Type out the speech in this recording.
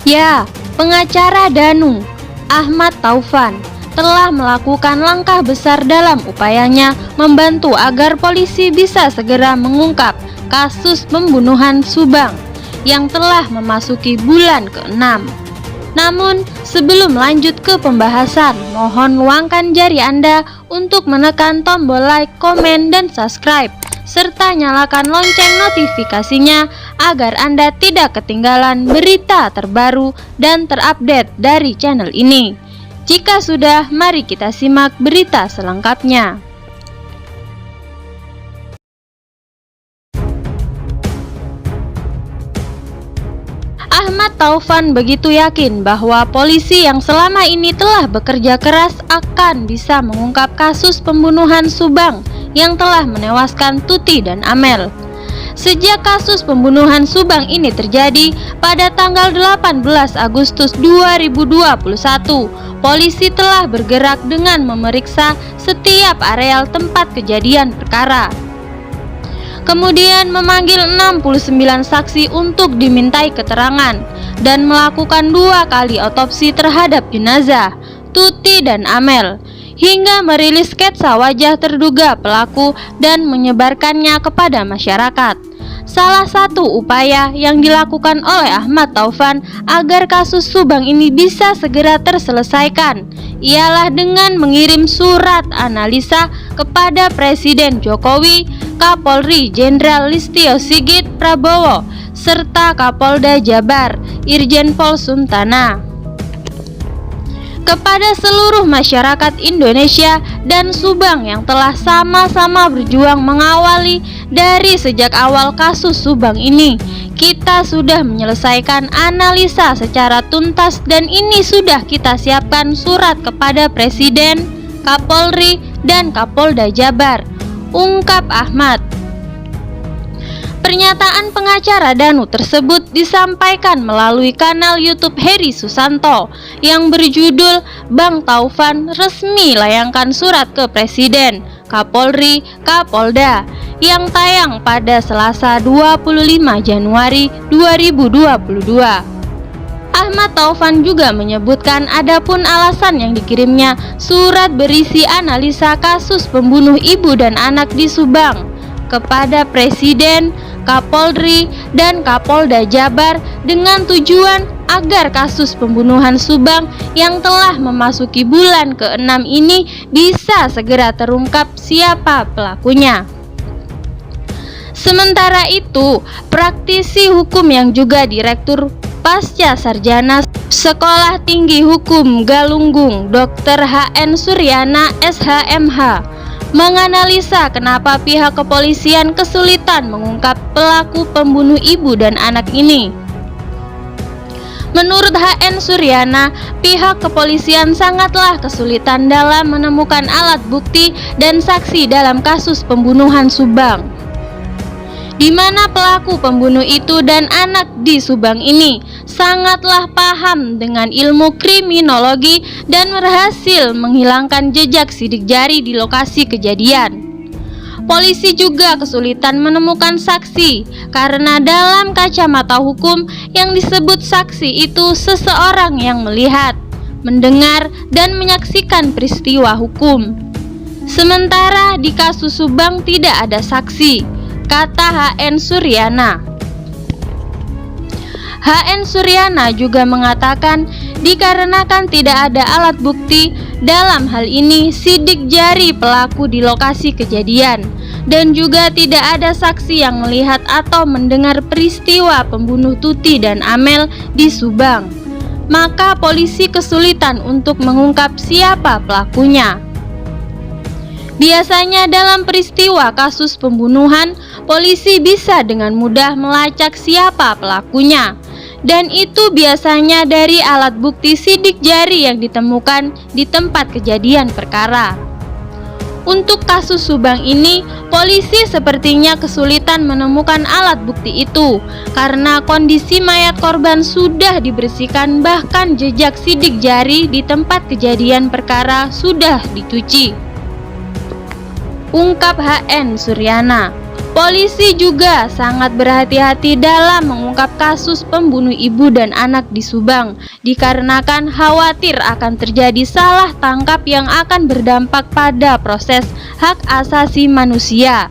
Ya, pengacara Danu, Ahmad Taufan, telah melakukan langkah besar dalam upayanya membantu agar polisi bisa segera mengungkap kasus pembunuhan Subang yang telah memasuki bulan ke-6. Namun, sebelum lanjut ke pembahasan, mohon luangkan jari Anda untuk menekan tombol like, komen, dan subscribe, serta nyalakan lonceng notifikasinya agar Anda tidak ketinggalan berita terbaru dan terupdate dari channel ini. Jika sudah, mari kita simak berita selengkapnya. Ahmad Taufan begitu yakin bahwa polisi yang selama ini telah bekerja keras akan bisa mengungkap kasus pembunuhan Subang yang telah menewaskan Tuti dan Amel. Sejak kasus pembunuhan Subang ini terjadi pada tanggal 18 Agustus 2021, polisi telah bergerak dengan memeriksa setiap areal tempat kejadian perkara. Kemudian memanggil 69 saksi untuk dimintai keterangan dan melakukan 2 kali otopsi terhadap jenazah Tuti dan Amel, hingga merilis sketsa wajah terduga pelaku dan menyebarkannya kepada masyarakat. Salah satu upaya yang dilakukan oleh Ahmad Taufan agar kasus Subang ini bisa segera terselesaikan ialah dengan mengirim surat analisa kepada Presiden Jokowi, Kapolri Jenderal Listio Sigit Prabowo, serta Kapolda Jabar Irjen Pol Suntana, kepada seluruh masyarakat Indonesia dan Subang yang telah sama-sama berjuang mengawali dari sejak awal kasus Subang ini. Kita sudah menyelesaikan analisa secara tuntas dan ini sudah kita siapkan surat kepada Presiden, Kapolri, dan Kapolda Jabar, ungkap Ahmad. Pernyataan pengacara Danu tersebut disampaikan melalui kanal YouTube Heri Susanto yang berjudul Bang Taufan resmi layangkan surat ke Presiden, Kapolri, Kapolda, yang tayang pada Selasa 25 Januari 2022. Ahmad Taufan juga menyebutkan adapun alasan yang dikirimnya surat berisi analisa kasus pembunuh ibu dan anak di Subang kepada Presiden, Kapolri, dan Kapolda Jabar dengan tujuan agar kasus pembunuhan Subang yang telah memasuki bulan ke-6 ini bisa segera terungkap siapa pelakunya. Sementara itu, praktisi hukum yang juga Direktur Pasca Sarjana Sekolah Tinggi Hukum Galunggung, Dr. H.N. Suryana, SHMH, menganalisa kenapa pihak kepolisian kesulitan mengungkap pelaku pembunuh ibu dan anak ini. Menurut H.N. Suryana, pihak kepolisian sangatlah kesulitan dalam menemukan alat bukti dan saksi dalam kasus pembunuhan Subang, di mana pelaku pembunuh itu dan anak di Subang ini sangatlah paham dengan ilmu kriminologi dan berhasil menghilangkan jejak sidik jari di lokasi kejadian. Polisi juga kesulitan menemukan saksi karena dalam kacamata hukum yang disebut saksi itu seseorang yang melihat, mendengar, dan menyaksikan peristiwa hukum. Sementara di kasus Subang tidak ada saksi, kata H.N. Suryana. H.N. Suryana juga mengatakan dikarenakan tidak ada alat bukti dalam hal ini sidik jari pelaku di lokasi kejadian dan juga tidak ada saksi yang melihat atau mendengar peristiwa pembunuh Tuti dan Amel di Subang, maka polisi kesulitan untuk mengungkap siapa pelakunya. Biasanya dalam peristiwa kasus pembunuhan, polisi bisa dengan mudah melacak siapa pelakunya, dan itu biasanya dari alat bukti sidik jari yang ditemukan di tempat kejadian perkara. Untuk kasus Subang ini, polisi sepertinya kesulitan menemukan alat bukti itu karena kondisi mayat korban sudah dibersihkan, bahkan jejak sidik jari di tempat kejadian perkara sudah dicuci, ungkap H.N. Suryana. Polisi juga sangat berhati-hati dalam mengungkap kasus pembunuh ibu dan anak di Subang, dikarenakan khawatir akan terjadi salah tangkap yang akan berdampak pada proses hak asasi manusia.